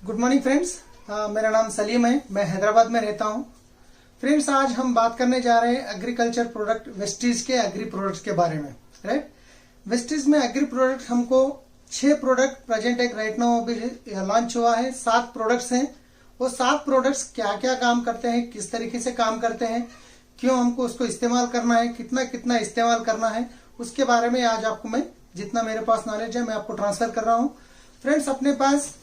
Good morning friends. मेरा नाम सलीम है, मैं हैदराबाद में रहता हूँ। फ्रेंड्स, आज हम बात करने जा रहे हैं एग्रीकल्चर प्रोडक्ट वेस्टीज के एग्री प्रोडक्ट्स के बारे में। राइट, वेस्टीज में एग्री प्रोडक्ट हमको 6 प्रोडक्ट प्रेजेंट है, राइट नाउ अभी लॉन्च हुआ है। 7 प्रोडक्ट्स हैं। वो 7 प्रोडक्ट्स क्या क्या काम करते हैं, किस तरीके से काम करते हैं, क्यों हमको उसको इस्तेमाल करना है, कितना कितना इस्तेमाल करना है, उसके बारे में आज आपको मैं जितना मेरे पास नॉलेज है मैं आपको ट्रांसफर कर रहा हूँ। फ्रेंड्स, अपने पास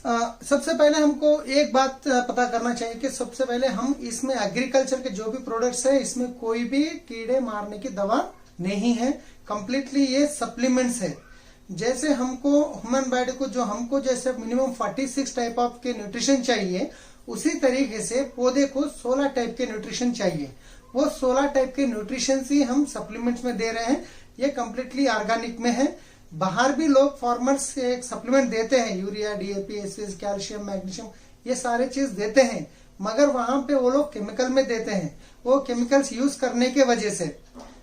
सबसे पहले हमको एक बात पता करना चाहिए कि सबसे पहले हम इसमें एग्रीकल्चर के जो भी प्रोडक्ट्स है इसमें कोई भी कीड़े मारने की दवा नहीं है। कंप्लीटली ये सप्लीमेंट्स है। जैसे हमको ह्यूमन बॉडी को जो हमको जैसे मिनिमम 46 टाइप ऑफ के न्यूट्रिशन चाहिए, उसी तरीके से पौधे को 16 टाइप के न्यूट्रिशन चाहिए। वो 16 टाइप के न्यूट्रिशन ही हम सप्लीमेंट्स में दे रहे हैं। ये कंप्लीटली ऑर्गेनिक में है। बाहर भी लोग फार्मर्स एक सप्लीमेंट देते हैं, urea, DAP, SS, calcium, magnesium, ये सारे चीज देते हैं, मगर वहां पे वो लोग केमिकल में देते हैं। वो केमिकल्स यूज करने के वजह से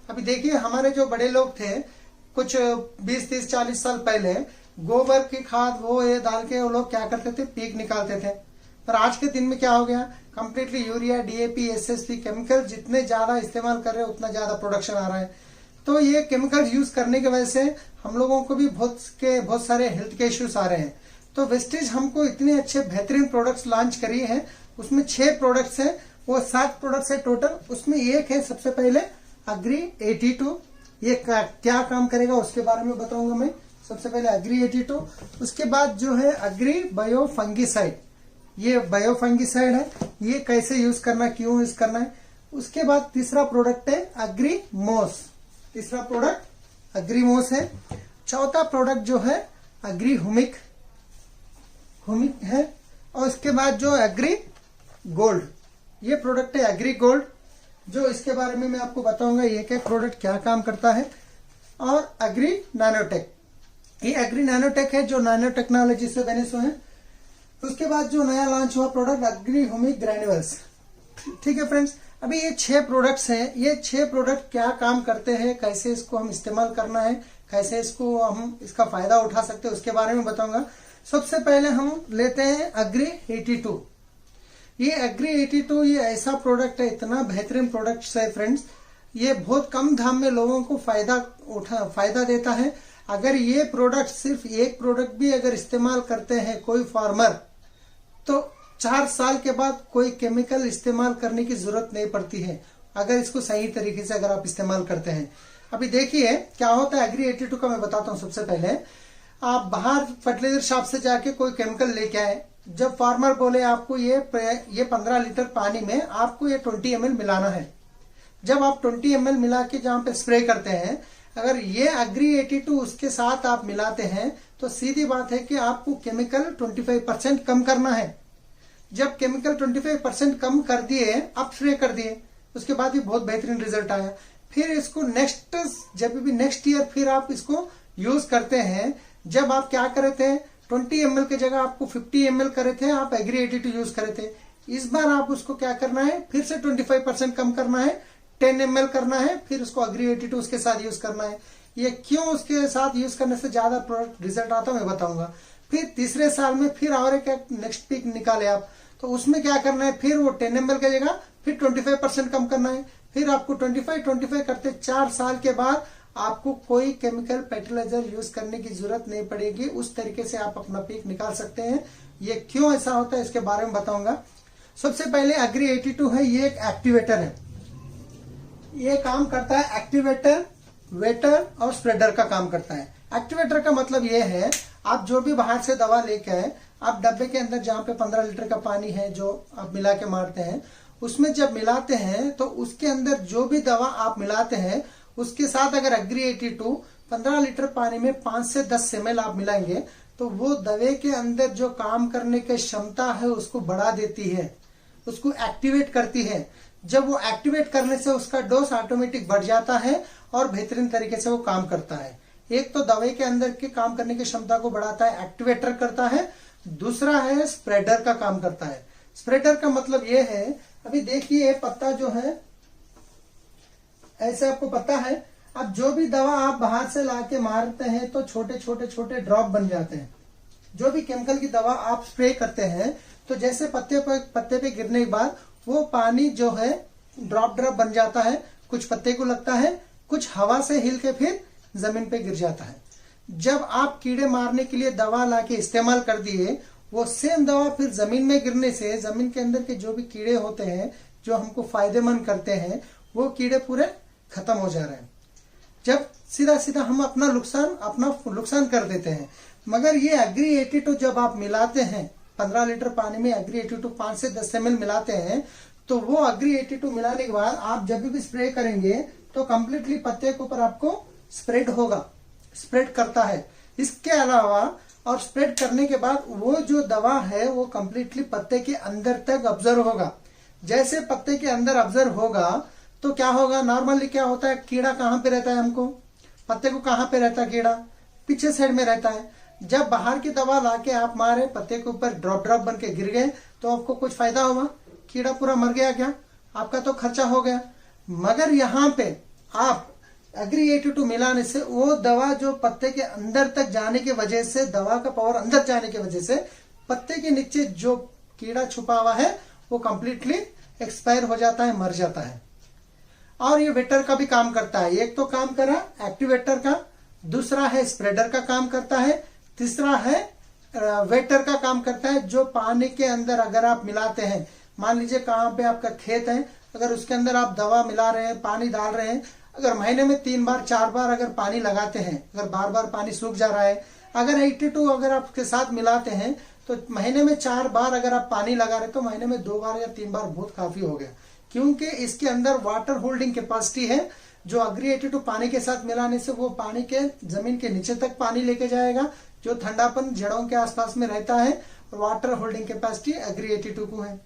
अभी देखिए, हमारे जो बड़े लोग थे कुछ 20, 30, 40 साल पहले गोबर की खाद वो ये डाल के वो लोग क्या करते थे, पीक निकालते थे। पर आज के दिन में क्या हो गया, completely urea, DAP, SSP chemical जितने ज्यादा इस्तेमाल कर रहे हैं उतना ज्यादा प्रोडक्शन आ रहा है। तो ये केमिकल यूज करने की वजह से हम लोगों को भी बहुत सारे हेल्थ के इश्यूज आ रहे हैं। तो वेस्टेज हमको इतने अच्छे बेहतरीन प्रोडक्ट्स लॉन्च करी है। उसमें 6 प्रोडक्ट्स हैं, वो 7 प्रोडक्ट्स है टोटल। उसमें एक है सबसे पहले अग्री 82। ये क्या काम करेगा उसके बारे में बताऊंगा मैं। सबसे पहले अग्री 82, उसके बाद जो है अग्री बायो फंगिसाइड। ये बायो फंगिसाइड है, ये कैसे यूज करना, क्यों यूज करना है। उसके बाद तीसरा प्रोडक्ट है अग्री मोस। तीसरा प्रोडक्ट अग्री मोस है। चौथा प्रोडक्ट जो है अग्री हुमिक है। और इसके बाद जो अग्री गोल्ड, ये प्रोडक्ट है अग्री गोल्ड, जो इसके बारे में मैं आपको बताऊंगा ये क्या प्रोडक्ट क्या काम करता है। और अग्री नैनोटेक, ये अग्री नैनोटेक है जो नैनो टेक्नोलॉजी से बने हुए हैं। उसके बाद जो नया लॉन्च हुआ प्रोडक्ट अग्री हुमिक ग्रैन्युअल्स। ठीक है फ्रेंड्स, अभी ये 6 प्रोडक्ट्स हैं। ये 6 प्रोडक्ट क्या काम करते हैं, कैसे इसको हम इस्तेमाल करना है, कैसे इसको हम इसका फायदा उठा सकते हैं, उसके बारे में बताऊंगा। सबसे पहले हम लेते हैं अग्री 82। ये अग्री 82 ये ऐसा प्रोडक्ट है, इतना बेहतरीन प्रोडक्ट है फ्रेंड्स। ये बहुत कम दाम में लोगों को फायदा देता है। अगर ये प्रोडक्ट सिर्फ एक प्रोडक्ट भी अगर इस्तेमाल करते हैं कोई फार्मर, तो 4 साल के बाद कोई केमिकल इस्तेमाल करने की जरूरत नहीं पड़ती है, अगर इसको सही तरीके से अगर आप इस्तेमाल करते हैं। अभी देखिए क्या होता है अग्री 82 का मैं बताता हूं। सबसे पहले आप बाहर फर्टिलाइजर शॉप से जाके कोई केमिकल लेके आए, जब फार्मर बोले आपको ये 15 लीटर पानी में आपको ये 20 ml मिलाना है। जब आप 20 ml मिला के जहां पे स्प्रे करते हैं, अगर ये अग्री 82 उसके साथ आप मिलाते हैं तो सीधी बात है कि आपको केमिकल 25% कम करना है। जब केमिकल 25% कम कर दिए, आप स्प्रे कर दिए, उसके बाद भी बहुत बेहतरीन रिजल्ट आया। फिर इसको जब भी नेक्स्ट ईयर फिर आप इसको यूज करते हैं, जब आप क्या करे थे 20 ml की जगह आपको 50 ml करे थे, आप एग्री 82 यूज करे थे। इस बार आप उसको क्या करना है, फिर से 25% कम करना है, 10 ml करना है, फिर उसको अग्री 82 उसके साथ यूज करना है। ये क्यों उसके साथ यूज करने से ज्यादा प्रोडक्ट रिजल्ट आता है मैं बताऊंगा। फिर तीसरे साल में फिर और एक नेक्स्ट पीक निकाले आप, तो उसमें क्या करना है, फिर वो 10 ml की जगह फिर 25% कम करना है। फिर आपको 25 करते 4 साल के बाद आपको कोई केमिकल फर्टिलाइजर यूज करने की जरूरत नहीं पड़ेगी। उस तरीके से आप अपना पीक निकाल सकते हैं। ये क्यों ऐसा होता है इसके बारे में बताऊंगा। सबसे पहले अग्री 82 है, ये एक एक्टिवेटर है। ये काम करता है एक्टिवेटर, वेटर और स्प्रेडर का काम करता है। एक्टिवेटर का मतलब ये है, आप जो भी बाहर से दवा लेके आए, आप डब्बे के अंदर जहां पे 15 लीटर का पानी है जो आप मिला के मारते हैं, उसमें जब मिलाते हैं तो उसके अंदर जो भी दवा आप मिलाते हैं उसके साथ अगर अग्री 82 15 लीटर पानी में 5 से 10 ml आप मिलाएंगे तो वो दवे के अंदर जो काम करने की क्षमता है उसको बढ़ा देती है, उसको एक्टिवेट करती है। जब वो एक्टिवेट करने से उसका डोज ऑटोमेटिक बढ़ जाता है और बेहतरीन तरीके से वो काम करता है। एक तो दवाई के अंदर के काम करने की क्षमता को बढ़ाता है, एक्टिवेटर करता है। दूसरा है स्प्रेडर का काम करता है। स्प्रेडर का मतलब ये है, अभी देखिए पत्ता जो है ऐसे आपको पता है, अब जो भी दवा आप बाहर से लाके मारते हैं तो छोटे छोटे ड्रॉप बन जाते हैं। जो भी केमिकल की दवा आप स्प्रे करते हैं तो जैसे पत्ते पे गिरने के बाद वो पानी जो है ड्रॉप ड्रॉप बन जाता है, कुछ पत्ते को लगता है, कुछ हवा से हिल के फिर जमीन पे गिर जाता है। जब आप कीड़े मारने के लिए दवा लाके इस्तेमाल कर दिए, वो सेम दवा फिर जमीन में गिरने से जमीन के अंदर के जो भी कीड़े होते हैं जो हमको फायदेमंद करते हैं वो कीड़े पूरे खत्म हो जा रहे हैं। जब सीधा सीधा हम अपना नुकसान कर देते हैं। मगर ये एग्री 82 जब आप मिलाते हैं 15 लीटर पानी में एग्री 82 5 से 10 ml मिलाते हैं तो वो एग्री 82 मिलाने के बाद आप जब भी स्प्रे करेंगे तो कंप्लीटली पत्ते के ऊपर आपको स्प्रेड करता है। इसके अलावा और स्प्रेड करने के बाद वो जो दवा है वो कंप्लीटली पत्ते के अंदर तक ऑब्जर्व होगा। जैसे पत्ते के अंदर ऑब्जर्व होगा तो क्या होगा, नॉर्मली क्या होता है, कीड़ा कहाँ पे रहता है, हमको पत्ते को कहाँ पे रहता है, कीड़ा पीछे साइड में रहता है। जब बाहर की दवा लाके आप मारे, पत्ते के ऊपर ड्रॉप बन के गिर गए तो आपको कुछ फायदा होगा, कीड़ा पूरा मर गया क्या, आपका तो खर्चा हो गया। मगर यहाँ पे आप एग्री 82 मिलाने से वो दवा जो पत्ते के अंदर तक जाने की वजह से, दवा का पावर अंदर जाने की वजह से पत्ते के नीचे जो कीड़ा छुपा हुआ है वो कंप्लीटली एक्सपायर हो जाता है, मर जाता है। और ये वेटर का भी काम करता है। एक तो काम करा एक्टिवेटर का, दूसरा है स्प्रेडर का काम करता है, तीसरा है वेटर का काम करता है। जो पानी के अंदर अगर आप मिलाते हैं, मान लीजिए कहाँ पे आपका खेत है, अगर उसके अंदर आप दवा मिला रहे हैं, पानी डाल रहे हैं, अगर महीने में 3 बार 4 बार अगर पानी लगाते हैं, अगर बार बार पानी सूख जा रहा है, अगर 82 अगर आपके साथ मिलाते हैं तो महीने में 4 बार अगर आप पानी लगा रहे हैं तो महीने में 2 बार या 3 बार बहुत काफी हो गया। क्योंकि इसके अंदर वाटर होल्डिंग कैपेसिटी है। जो एग्री 82 पानी के साथ मिलाने से वो पानी के जमीन के नीचे तक पानी लेके जाएगा, जो ठंडापन जड़ों के आसपास में रहता है। वाटर होल्डिंग कैपेसिटी एग्री 82 को है।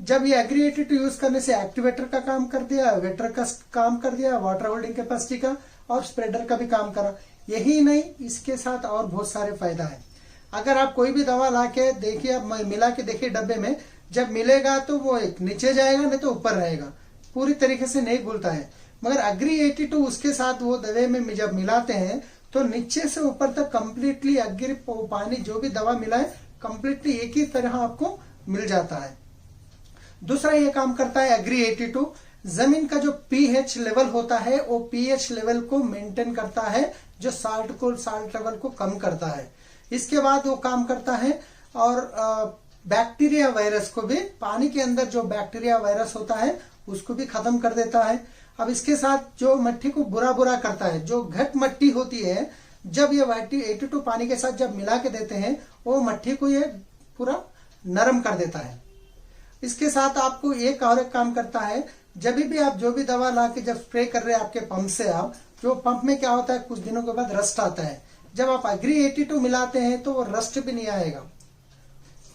जब ये एग्री 82 यूज करने से एक्टिवेटर का काम कर दिया, वेटर का काम कर दिया, वाटर होल्डिंग कैपेसिटी का, और स्प्रेडर का भी काम करा। यही नहीं, इसके साथ और बहुत सारे फायदा है। अगर आप कोई भी दवा लाके देखिए, आप मिला के देखिए डब्बे में, जब मिलेगा तो वो एक नीचे जाएगा, नहीं तो ऊपर रहेगा, पूरी तरीके से नहीं घुलता है। मगर एग्री 82 उसके साथ वो दवे में जब मिलाते हैं तो नीचे से ऊपर तक कंप्लीटली एग्री पानी जो भी दवा मिला है कंप्लीटली एक ही तरह आपको मिल जाता है। दूसरा ये काम करता है एग्री 82, जमीन का जो पीएच लेवल होता है वो पीएच लेवल को मेंटेन करता है, जो साल्ट लेवल को कम करता है। इसके बाद वो काम करता है और बैक्टीरिया वायरस को भी, पानी के अंदर जो बैक्टीरिया वायरस होता है उसको भी खत्म कर देता है। अब इसके साथ जो मट्टी को बुरा करता है, जो घट मट्टी होती है, जब ये 82 पानी के साथ जब मिला के देते हैं वो मट्टी को ये पूरा नरम कर देता है। इसके साथ आपको एक और एक काम करता है, जब भी आप जो भी दवा ला के जब स्प्रे कर रहे हैं आपके पंप से, आप जो पंप में क्या होता है कुछ दिनों के बाद रस्ट आता है। जब आप एग्री 82 मिलाते हैं तो वो रस्ट भी नहीं आएगा।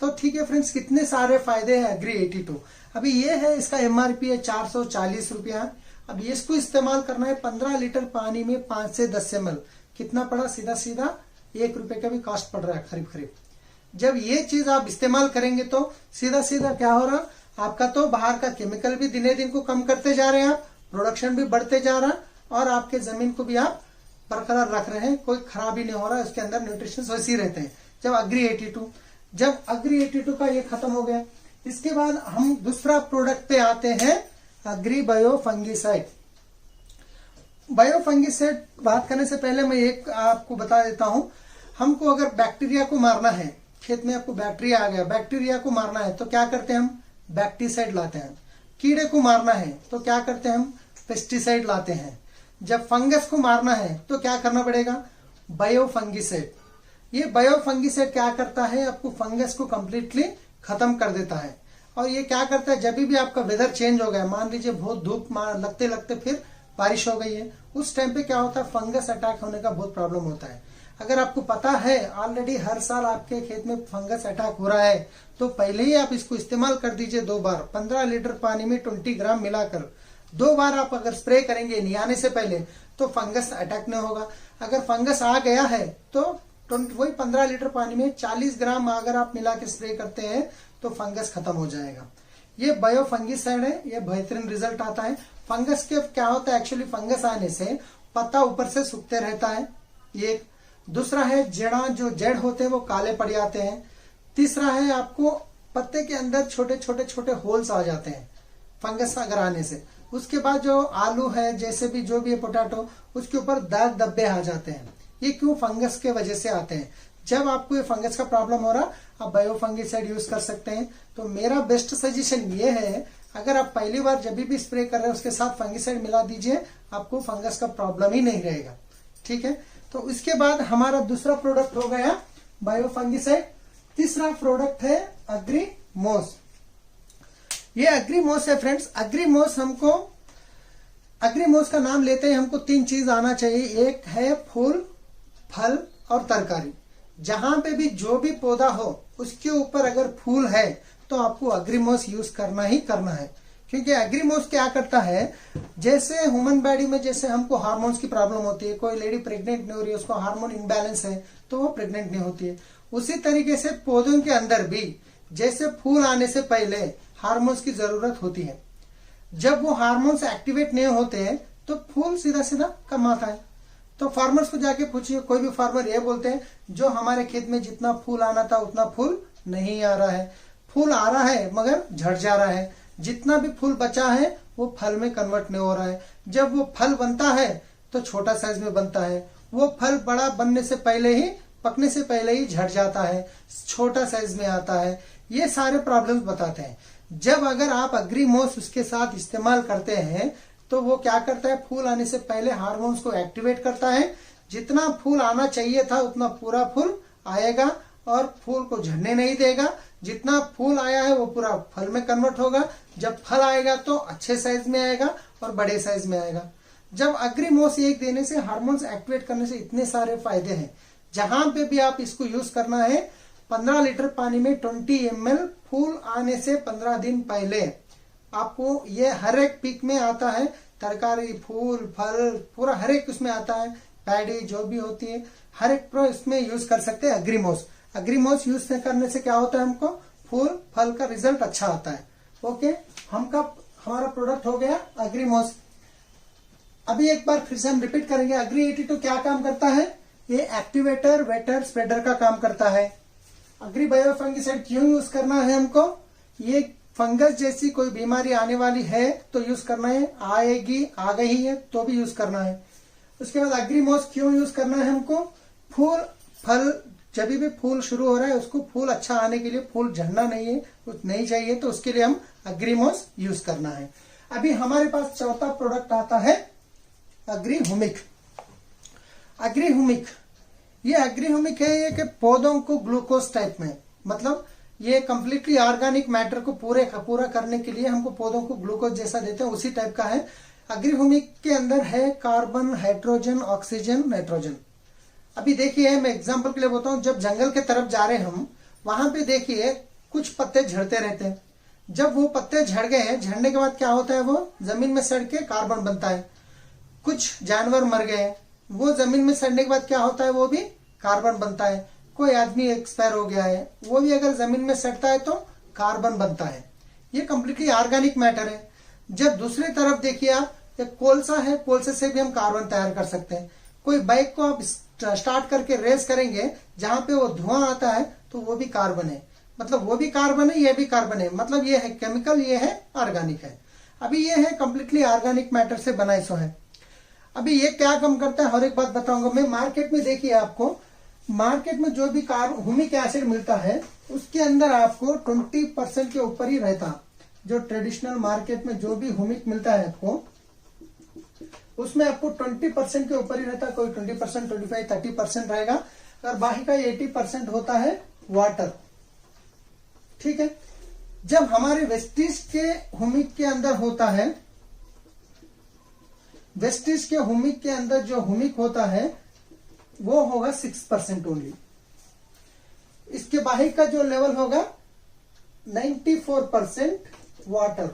तो ठीक है फ्रेंड्स, कितने सारे फायदे हैं एग्री 82। अभी ये है, इसका एमआरपी है 440 रुपया। अब इसको इस्तेमाल करना है 15 लीटर पानी में 5 से 10 ml। कितना पड़ा, सीधा 1 रुपए का भी कॉस्ट पड़ रहा है खरीब। जब ये चीज आप इस्तेमाल करेंगे तो सीधा क्या हो रहा, आपका तो बाहर का केमिकल भी दिने दिन को कम करते जा रहे हैं आप, प्रोडक्शन भी बढ़ते जा रहा, और आपके जमीन को भी आप बरकरार रख रहे हैं, कोई खराबी नहीं हो रहा, उसके अंदर न्यूट्रिशन वैसे ही रहते हैं। जब एग्री 82 का ये खत्म हो गया, इसके बाद हम दूसरा प्रोडक्ट पे आते हैं, agri bio fungicide. Bio fungicide बात करने से पहले मैं एक आपको बता देता हूं, हमको अगर बैक्टीरिया को मारना है, खेत में आपको बैक्टीरिया आ गया, बैक्टीरिया को मारना है तो क्या करते हैं हम, बैक्टीसाइड लाते हैं। कीड़े को मारना है तो क्या करते हैं हम, पेस्टिसाइड लाते हैं। जब फंगस को मारना है तो क्या करना पड़ेगा, बायो फंगिसाइड। ये बायो फंगिसाइड क्या करता है, आपको फंगस को कंप्लीटली खत्म कर देता है। और ये क्या करता है, जब भी आपका वेदर चेंज हो गया, मान लीजिए बहुत धूप लगते फिर बारिश हो गई है, उस टाइम पे क्या होता है, फंगस अटैक होने का बहुत प्रॉब्लम होता है। अगर आपको पता है ऑलरेडी हर साल आपके खेत में फंगस अटैक हो रहा है तो पहले ही आप इसको इस्तेमाल कर दीजिए 2 बार। 15 लीटर पानी में 20 ग्राम मिलाकर 2 बार आप अगर स्प्रे करेंगे नहाने से पहले तो फंगस अटैक नहीं होगा। अगर फंगस आ गया है तो वही 15 लीटर पानी में 40 ग्राम अगर आप मिला के स्प्रे करते हैं तो फंगस खत्म हो जाएगा। ये बायो फंगिसाइड है, ये बेहतरीन रिजल्ट आता है। फंगस के क्या होता है, एक्चुअली फंगस आने से पत्ता ऊपर से सूखते रहता है, ये दूसरा है जड़ा, जो जड़ होते हैं वो काले पड़ जाते हैं। तीसरा है आपको पत्ते के अंदर छोटे छोटे छोटे होल्स आ जाते हैं फंगस अगर आने से। उसके बाद जो आलू है, जैसे भी जो भी है पोटैटो, उसके ऊपर दाग धब्बे आ जाते हैं। ये क्यों? फंगस के वजह से आते हैं। जब आपको ये फंगस का प्रॉब्लम हो रहा, आप बायोफंगिसाइड यूज कर सकते हैं। तो मेरा बेस्ट सजेशन ये है, अगर आप पहली बार जब भी स्प्रे कर रहे हैं उसके साथ फंगिसाइड मिला दीजिए, आपको फंगस का प्रॉब्लम ही नहीं रहेगा। ठीक है, तो इसके बाद हमारा दूसरा प्रोडक्ट हो गया बायोफंगिसाइड। तीसरा प्रोडक्ट है एग्रीमोस। ये एग्रीमोस है फ्रेंड्स। एग्रीमोस का नाम लेते ही हमको 3 चीज आना चाहिए। एक है फूल, फल और तरकारी। जहां पे भी जो भी पौधा हो उसके ऊपर अगर फूल है तो आपको एग्रीमोस यूज करना ही करना है। क्योंकि एग्रीमोस क्या करता है, जैसे ह्यूमन बॉडी में जैसे हमको हार्मोन्स की प्रॉब्लम होती है, कोई लेडी प्रेग्नेंट नहीं हो रही है, उसको हार्मोन इम्बैलेंस है तो वो प्रेग्नेंट नहीं होती है, उसी तरीके से पौधों के अंदर भी जैसे फूल आने से पहले हार्मोन्स की जरूरत होती है। जब वो हार्मोन्स एक्टिवेट नहीं होते हैं तो फूल सीधा सीधा कम आता है। तो फार्मर्स को जाके पूछिए, कोई भी फार्मर ये बोलते हैं जो हमारे खेत में जितना फूल आना था उतना फूल नहीं आ रहा है, फूल आ रहा है मगर झड़ जा रहा है, जितना भी फूल बचा है वो फल में कन्वर्ट नहीं हो रहा है। जब वो फल बनता है तो छोटा साइज में बनता है, वो फल बड़ा बनने से पहले ही, पकने से पहले ही झड़ जाता है, छोटा साइज में आता है। ये सारे प्रॉब्लम्स बताते हैं। जब अगर आप एग्रीमोस उसके साथ इस्तेमाल करते हैं तो वो क्या करता है, फूल आने से पहले हार्मोन्स को एक्टिवेट करता है। जितना फूल आना चाहिए था उतना पूरा फूल आएगा और फूल को झड़ने नहीं देगा। जितना फूल आया है वो पूरा फल में कन्वर्ट होगा। जब फल आएगा तो अच्छे साइज में आएगा और बड़े साइज में आएगा। जब एग्रीमोस एक देने से, हार्मोन्स एक्टिवेट करने से इतने सारे फायदे हैं। जहां पे भी आप इसको यूज करना है, 15 लीटर पानी में 20 ml फूल आने से 15 दिन पहले आपको, ये हर एक पीक में आता है, तरकारी, फूल, फल, पूरा हर एक उसमें आता है, पैडी जो भी होती है हर एक प्रो इसमें यूज कर सकते हैं एग्रीमोस। एग्रीमोस यूज करने से क्या होता है, हमको फूल फल का रिजल्ट अच्छा आता है। ओके, हमारा प्रोडक्ट हो गया एग्रीमोस। अभी एक बार फिर से हम रिपीट करेंगे, एग्री 82 क्या काम करता है, ये एक्टिवेटर, वेटर, स्प्रेडर का काम करता है। एग्री बायोफंगिसाइड क्यों यूज करना है हमको, ये फंगस जैसी कोई बीमारी आने वाली है तो यूज करना है, आएगी, आ गई है तो भी यूज करना है। उसके बाद एग्रीमोस क्यों यूज करना है हमको, फूल फल, जब भी फूल शुरू हो रहा है उसको फूल अच्छा आने के लिए, फूल झड़ना नहीं चाहिए तो उसके लिए हम एग्रीमोस यूज करना है। अभी हमारे पास चौथा प्रोडक्ट आता है एग्रीह्यूमिक। एग्रीह्यूमिक, ये एग्रीह्यूमिक है, ये कि पौधों को ग्लूकोज टाइप में, मतलब ये कंप्लीटली ऑर्गेनिक मैटर को पूरा करने के लिए हमको पौधों को ग्लूकोज जैसा देते हैं, उसी टाइप का है। एग्रीह्यूमिक के अंदर है कार्बन, हाइड्रोजन, ऑक्सीजन, नाइट्रोजन। अभी देखिए मैं एग्जांपल के लिए बताऊं, जब जंगल के तरफ जा रहे हैं हम, वहां पे देखिए कुछ पत्ते झड़ते रहते हैं। जब वो पत्ते झड़ गए हैं, झड़ने के बाद क्या होता है, वो जमीन में सड़ के कार्बन बनता है। कुछ जानवर मर गए, वो जमीन में सड़ने के बाद क्या होता है, वो भी कार्बन बनता है। कोई आदमी एक्सपायर हो गया है, वो भी अगर जमीन में सड़ता है तो कार्बन बनता है। ये कंप्लीटली ऑर्गेनिक मैटर है। जब दूसरी तरफ देखिए आप, एक कोलसा है, कोलसे से भी हम कार्बन तैयार कर सकते हैं। कोई बाइक को आप स्टार्ट करके रेस करेंगे, जहां पे वो धुआं आता है तो वो भी कार्बन है, मतलब वो भी कार्बन है, ये भी कार्बन है, मतलब ये है केमिकल, ये है ऑर्गेनिक है। अभी ये है कंप्लीटली ऑर्गेनिक मैटर से बनाई सो है। अभी ये क्या काम करता है, हर एक बात बताऊंगा मैं। मार्केट में देखिए, आपको मार्केट में जो भी ह्यूमिक एसिड मिलता है उसके अंदर आपको 20% के ऊपर ही रहता। जो ट्रेडिशनल मार्केट में जो भी ह्यूमिक मिलता है आपको, उसमें आपको 20% के ऊपर ही रहता है। कोई 20%, 25%, 30% रहेगा, और बाकी का 80% होता है वाटर। ठीक है, जब हमारे वेस्टिज के ह्यूमिक के अंदर होता है, वेस्टिज के ह्यूमिक के अंदर जो ह्यूमिक होता है वो होगा 6% ओनली। इसके बाहर का जो लेवल होगा 94% वाटर।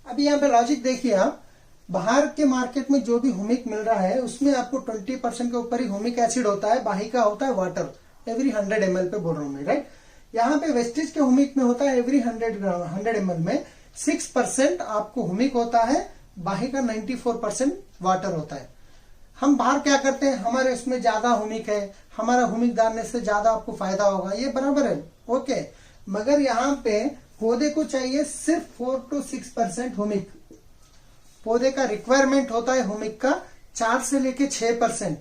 अभी यहां पे लॉजिक देखिए आप, बाहर के मार्केट में जो भी ह्यूमिक मिल रहा है उसमें आपको 20% के ऊपर ही ह्यूमिक एसिड होता है, बाकी का होता है वाटर। एवरी 100 ml पे बोल रहा हूं मैं, राइट। यहाँ पे वेस्टिज के ह्यूमिक में होता है एवरी 100 ml में 6% आपको ह्यूमिक होता है, बाकी का 94% वाटर होता है। हम बाहर क्या करते हैं, हमारे उसमें ज्यादा हुमिक है, हमारा हुमिक डालने से ज्यादा आपको फायदा होगा, ये बराबर है, ओके। मगर यहाँ पे पौधे को चाहिए सिर्फ 4 to 6% हुमिक। पौधे का रिक्वायरमेंट होता है हुमिक का 4 से लेके 6%।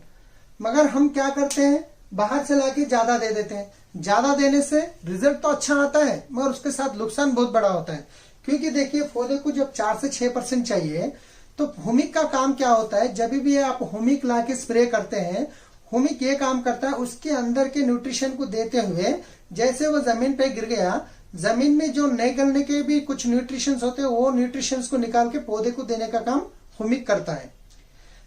मगर हम क्या करते हैं, बाहर से लाके ज्यादा दे देते हैं। ज्यादा देने से रिजल्ट तो अच्छा आता है, मगर उसके साथ नुकसान बहुत बड़ा होता है। क्योंकि देखिए पौधे को जब 4 से 6% चाहिए, तो हुमिक का काम क्या होता है, जब भी आप हुमिक लाके स्प्रे करते हैं, हुमिक ये काम करता है उसके अंदर के न्यूट्रिशन को देते हुए, जैसे वो जमीन पे गिर गया, जमीन में जो नहीं गलने के भी कुछ न्यूट्रिशंस होते हैं, वो न्यूट्रिशंस को निकाल के पौधे को देने का काम हुमिक करता है।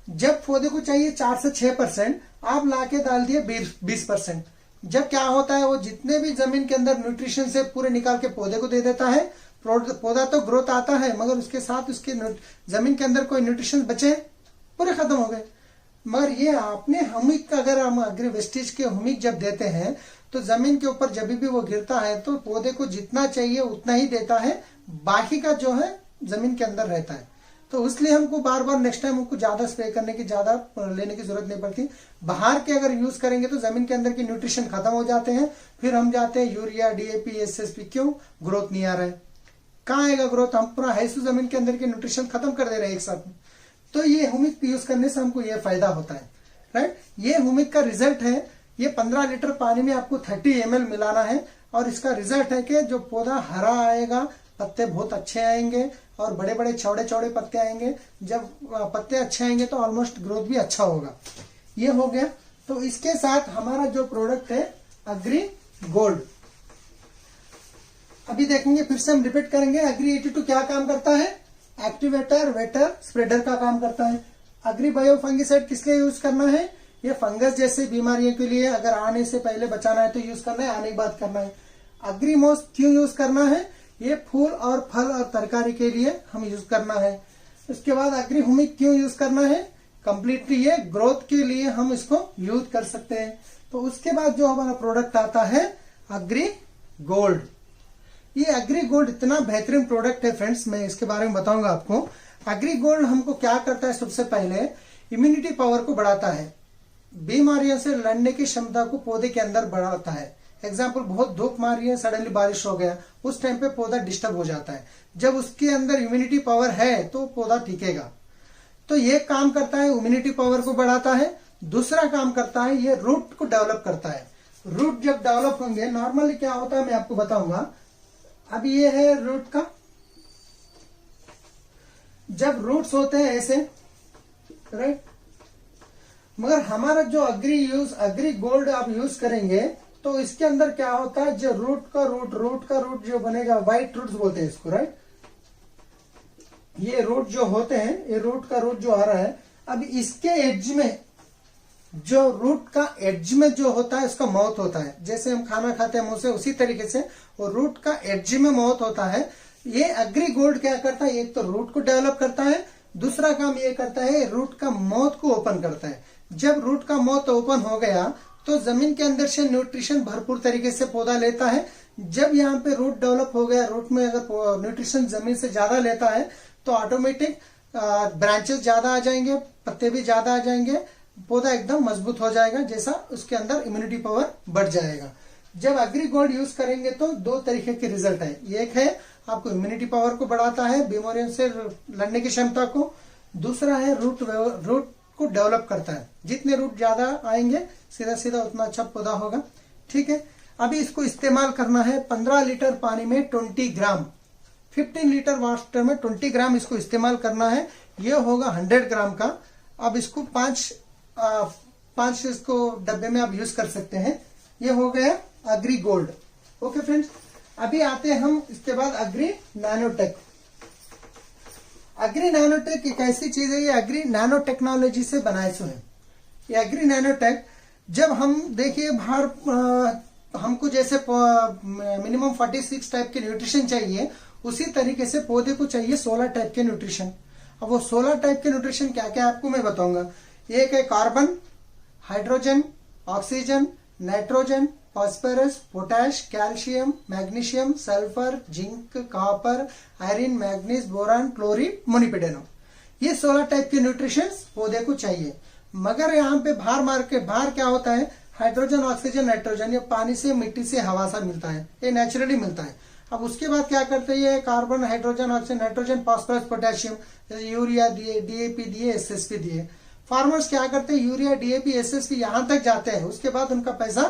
जब पौधे को चाहिए 4 से 6%, आप लाके डाल दिए 20%। जब क्या होता है, वो जितने भी जमीन के अंदर न्यूट्रिशन से पूरे निकाल के पौधे को दे देता है। पौधा तो ग्रोथ आता है, मगर उसके साथ उसके जमीन के अंदर कोई न्यूट्रिशन बचे पूरे खत्म हो गए। मगर ये आपने हुमिक का, अगर हम एग्री वेस्टेज के हुमिक जब देते हैं, तो जमीन के ऊपर जब भी वो गिरता है तो पौधे को जितना चाहिए उतना ही देता है, बाकी का जो है जमीन के अंदर रहता है। तो इसलिए हमको बार बार नेक्स्ट टाइम हमको ज्यादा स्प्रे करने की, ज्यादा लेने की जरूरत नहीं पड़ती। बाहर के अगर यूज करेंगे तो जमीन के अंदर के न्यूट्रिशन खत्म हो जाते हैं, फिर हम जाते हैं यूरिया, डीएपी, एसएसपी। क्यों? ग्रोथ नहीं आ रहा है। कहाँ आएगा ग्रोथ? हम पूरा हैसु जमीन के अंदर के न्यूट्रिशन खत्म कर दे रहे हैं एक साथ में। तो ये हुमिक यूज करने से हमको ये फायदा होता है, राइट। ये हुमिक का रिजल्ट है, ये 15 लीटर पानी में आपको 30 ml मिलाना है, और इसका रिजल्ट है कि जो पौधा हरा आएगा, पत्ते बहुत अच्छे आएंगे और बड़े बड़े चौड़े चौड़े पत्ते आएंगे। जब पत्ते अच्छे आएंगे तो ऑलमोस्ट ग्रोथ भी अच्छा होगा। ये हो गया। तो इसके साथ हमारा जो प्रोडक्ट है एग्री गोल्ड, अभी देखेंगे, फिर से हम रिपीट करेंगे। एग्री 82 क्या काम करता है? एक्टिवेटर, वेटर, स्प्रेडर का काम करता है। एग्री बायो फंगिसाइड किस लिए यूज करना है? ये फंगस जैसे बीमारियों के लिए, अगर आने से पहले बचाना है तो यूज करना है, आने के बाद करना है। एग्रीमोस क्यों यूज करना है? ये फूल और फल और तरकारी के लिए हम यूज करना है। उसके बाद एग्री हुमिक क्यों यूज करना है? कंप्लीटली ये ग्रोथ के लिए हम इसको यूज कर सकते हैं। तो उसके बाद जो हमारा प्रोडक्ट आता है एग्री गोल्ड। ये एग्री गोल्ड इतना बेहतरीन प्रोडक्ट है फ्रेंड्स, मैं इसके बारे में बताऊंगा आपको। एग्री गोल्ड हमको क्या करता है? सबसे पहले इम्यूनिटी पावर को बढ़ाता है, बीमारियों से लड़ने की क्षमता को पौधे के अंदर बढ़ाता है। एग्जाम्पल, बहुत धूप मारी है, सडनली बारिश हो गया, उस टाइम पे पौधा डिस्टर्ब हो जाता है। जब उसके अंदर इम्यूनिटी पावर है तो पौधा टिकेगा। तो ये काम करता है, इम्यूनिटी पावर को बढ़ाता है। दूसरा काम करता है, ये रूट को डेवलप करता है। रूट जब डेवलप होंगे, नॉर्मली क्या होता है मैं आपको बताऊंगा। अब ये है रूट का, जब रूट्स होते हैं ऐसे, राइट। मगर हमारा जो एग्री गोल्ड आप यूज करेंगे तो इसके अंदर क्या होता है, जो रूट का रूट जो बनेगा, व्हाइट रूट्स बोलते हैं इसको, राइट। ये रूट जो होते हैं, ये रूट का रूट जो आ रहा है, अब इसके एज में, जो रूट का एज में जो होता है उसका माउथ होता है। जैसे हम खाना खाते हैं मुंह से, उसी तरीके से वो रूट का एज में माउथ होता है। ये एग्री गोल्ड क्या करता है? एक तो रूट को डेवलप करता है, दूसरा काम ये करता है रूट का माउथ को ओपन करता है। जब रूट का माउथ ओपन हो गया तो जमीन के अंदर से न्यूट्रिशन भरपूर तरीके से पौधा लेता है। जब यहाँ पे रूट डेवलप हो गया, रूट में अगर न्यूट्रिशन जमीन से ज्यादा लेता है तो ऑटोमेटिक ब्रांचेस ज्यादा आ जाएंगे, पत्ते भी ज्यादा आ जाएंगे, पौधा एकदम मजबूत हो जाएगा, जैसा उसके अंदर इम्यूनिटी पावर बढ़ जाएगा। जब एग्री गोल्ड यूज करेंगे तो 2 तरीके के रिजल्ट है। एक है आपको इम्यूनिटी पावर को बढ़ाता है, बीमारियों से लड़ने की क्षमता को। दूसरा है रूट को डेवलप करता है। जितने रूट ज्यादा आएंगे सीधा सीधा उतना अच्छा पौधा होगा, ठीक है। अभी इसको इस्तेमाल करना है 15 लीटर पानी में 20 ग्राम, 15 लीटर वाटर में 20 ग्राम इसको इस्तेमाल करना है। ये होगा 100 ग्राम का। अब इसको 5 इसको डब्बे में आप यूज कर सकते हैं। ये हो गया एग्री गोल्ड। ओके फ्रेंड्स, अभी आते हैं हम इसके बाद एग्री नैनोटेक। एग्री नैनोटेक एक ऐसी चीज है, ये एग्री नैनो टेक्नोलॉजी से बनाए हुए हैं। ये एग्री नैनोटेक, जब हम देखिए बाहर हमको जैसे मिनिमम 46 टाइप के न्यूट्रिशन चाहिए, उसी तरीके से पौधे को चाहिए 16 टाइप के न्यूट्रिशन। अब वो 16 टाइप के न्यूट्रिशन क्या क्या आपको मैं बताऊंगा। एक है carbon, hydrogen, oxygen, nitrogen, phosphorus, potash, calcium, magnesium, sulphur, zinc, copper, iron, manganese, boron, chlorine, molybdenum. ये 16 टाइप के न्यूट्रिशन पौधे को चाहिए। मगर यहाँ पे बाहर क्या होता है, हाइड्रोजन ऑक्सीजन नाइट्रोजन, ये पानी से मिट्टी से हवा से मिलता है, ये नेचुरली मिलता है। अब उसके बाद क्या करते हैं, carbon hydrogen oxygen nitrogen phosphorus potassium, जैसे यूरिया दिए, डीएपी दिए, एसएसपी दिए। फार्मर्स क्या करते हैं, यूरिया डीएपी एसएसपी यहाँ तक जाते हैं, उसके बाद उनका पैसा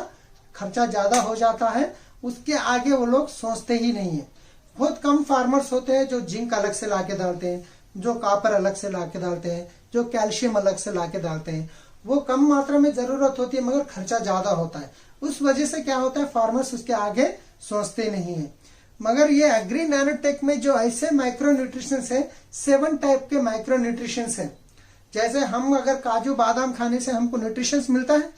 खर्चा ज्यादा हो जाता है, उसके आगे वो लोग सोचते ही नहीं है। बहुत कम फार्मर्स होते हैं जो जिंक अलग से लाके डालते हैं, जो कॉपर अलग से लाके डालते हैं, जो कैल्शियम अलग से लाके डालते हैं। वो कम मात्रा में जरूरत होती है मगर खर्चा ज्यादा होता है, उस वजह से क्या होता है, फार्मर्स उसके आगे सोचते नहीं है। मगर ये एग्री नैनोटेक में जो ऐसे माइक्रो न्यूट्रिशंस है, 7 टाइप के माइक्रो न्यूट्रिशंस है। जैसे हम अगर काजू बादाम खाने से हमको न्यूट्रिशंस मिलता है,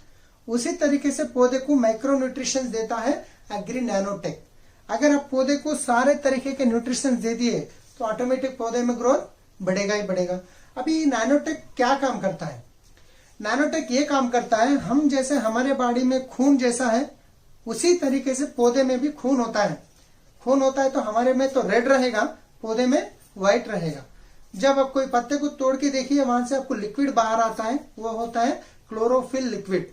उसी तरीके से पौधे को माइक्रो न्यूट्रिशंस देता है एग्री नैनोटेक। अगर आप पौधे को सारे तरीके के न्यूट्रिशंस दे दिए तो ऑटोमेटिक पौधे में ग्रोथ बढ़ेगा ही बढ़ेगा। अभी नैनोटेक क्या काम करता है, नैनोटेक ये काम करता है, हम जैसे हमारे बॉडी में खून जैसा है, उसी तरीके से पौधे में भी खून होता है। खून होता है तो हमारे में तो रेड रहेगा, पौधे में व्हाइट रहेगा। जब आप कोई पत्ते को तोड़ के देखिए, वहां से आपको लिक्विड बाहर आता है, वो होता है क्लोरोफिल लिक्विड।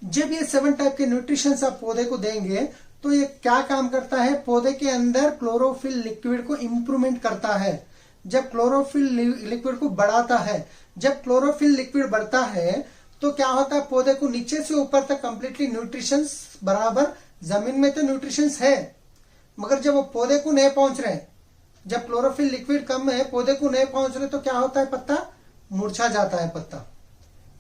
जब ये 7 टाइप के न्यूट्रिशन आप पौधे को देंगे तो ये क्या काम करता है, पौधे के अंदर क्लोरोफिल लिक्विड को इंप्रूवमेंट करता है। जब क्लोरोफिल लिक्विड को बढ़ाता है, जब क्लोरोफिल लिक्विड बढ़ता है तो क्या होता है, पौधे को नीचे से ऊपर तक कंप्लीटली न्यूट्रिशंस बराबर, जमीन में तो न्यूट्रिशंस है मगर जब वो पौधे को नहीं पहुंच रहे, जब क्लोरोफिल लिक्विड कम है, पौधे को नहीं पहुंच रहे, तो क्या होता है, पत्ता मुरझा जाता है, पत्ता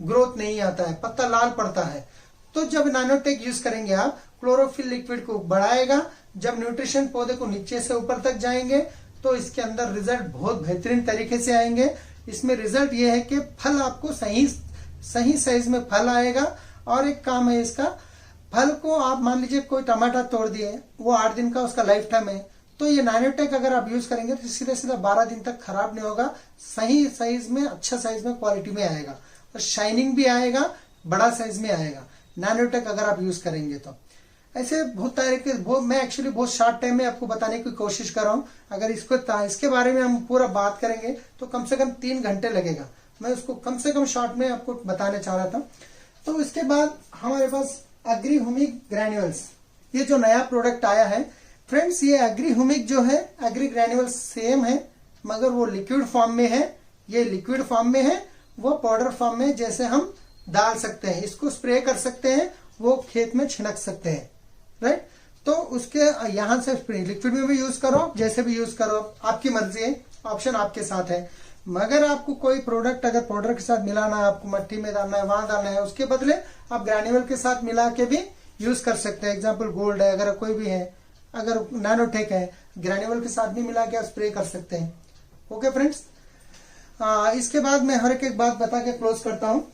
ग्रोथ नहीं आता है, पत्ता लाल पड़ता है। तो जब नैनोटेक यूज करेंगे आप, क्लोरोफिल लिक्विड को बढ़ाएगा, जब न्यूट्रिशन पौधे को नीचे से ऊपर तक जाएंगे तो इसके अंदर रिजल्ट बहुत बेहतरीन तरीके से आएंगे। इसमें रिजल्ट ये है कि फल आपको सही साइज में फल आएगा। और एक काम है इसका, फल को आप मान लीजिए कोई टमाटर तोड़ दिए, वो 8 दिन का उसका लाइफ टाइम है, तो ये नैनोटेक अगर आप यूज करेंगे तो सीधे सीधा 12 दिन तक खराब नहीं होगा, सही साइज में, अच्छा साइज में, क्वालिटी में आएगा और शाइनिंग भी आएगा, बड़ा साइज में आएगा नैनोटेक अगर आप यूज करेंगे तो। ऐसे बहुत तरीके, मैं एक्चुअली बहुत शॉर्ट टाइम में आपको बताने की कोशिश कर रहा हूँ। अगर इसके बारे में हम पूरा बात करेंगे तो कम से कम 3 घंटे लगेगा, मैं उसको कम से कम शॉर्ट में आपको बताने चाह रहा था। तो इसके बाद हमारे पास एग्री ह्यूमिक ग्रैन्यूल्स, ये जो नया प्रोडक्ट आया है फ्रेंड्स, ये एग्री ह्यूमिक जो है, एग्री ग्रैन्यूल्स सेम है मगर वो लिक्विड फॉर्म में है, ये लिक्विड फॉर्म में है, वो पाउडर फॉर्म में, जैसे हम डाल सकते हैं, इसको स्प्रे कर सकते हैं, वो खेत में छिड़क सकते हैं, राइट। तो उसके यहां से लिक्विड में भी यूज करो, जैसे भी यूज करो, आपकी मर्जी है, ऑप्शन आपके साथ है। मगर आपको कोई प्रोडक्ट अगर पाउडर के साथ मिलाना है, आपको मट्टी में डालना है, वहां डालना है, उसके बदले आप ग्रैन्यूल के साथ मिला के भी यूज कर सकते हैं। एग्जाम्पल गोल्ड है, अगर कोई भी है, अगर नैनोटेक है, ग्रैन्यूल के साथ भी मिला के आप स्प्रे कर सकते हैं। ओके फ्रेंड्स, इसके बाद मैं हर एक बात बता के क्लोज करता हूँ।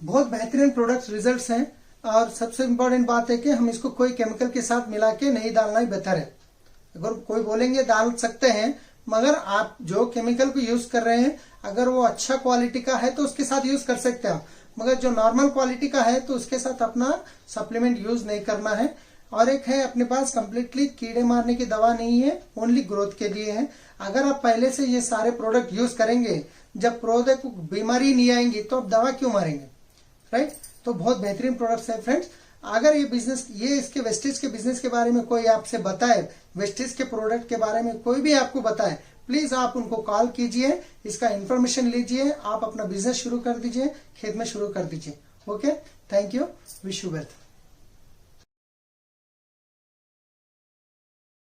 बहुत बेहतरीन प्रोडक्ट्स रिजल्ट्स हैं और सबसे इम्पोर्टेंट बात है कि हम इसको कोई केमिकल के साथ मिला के नहीं डालना ही बेहतर है। अगर कोई बोलेंगे डाल सकते हैं, मगर आप जो केमिकल को यूज कर रहे हैं अगर वो अच्छा क्वालिटी का है तो उसके साथ यूज कर सकते हैं, मगर जो नॉर्मल क्वालिटी का है तो उसके साथ अपना सप्लीमेंट यूज नहीं करना है। और एक है, अपने पास कंप्लीटली कीड़े मारने की दवा नहीं है, ओनली ग्रोथ के लिए है। अगर आप पहले से ये सारे प्रोडक्ट यूज करेंगे, जब पौधे को बीमारी नहीं आएंगी तो आप दवा क्यों मारेंगे, राइट। तो बहुत बेहतरीन प्रोडक्ट्स है फ्रेंड्स। अगर ये इसके वेस्टेज के बिजनेस के बारे में कोई आपसे बताए, वेस्टेज के प्रोडक्ट के बारे में कोई भी आपको बताए, प्लीज आप उनको कॉल कीजिए, इसका इंफॉर्मेशन लीजिए, आप अपना बिजनेस शुरू कर दीजिए, खेत में शुरू कर दीजिए। Okay, thank you, wish you well.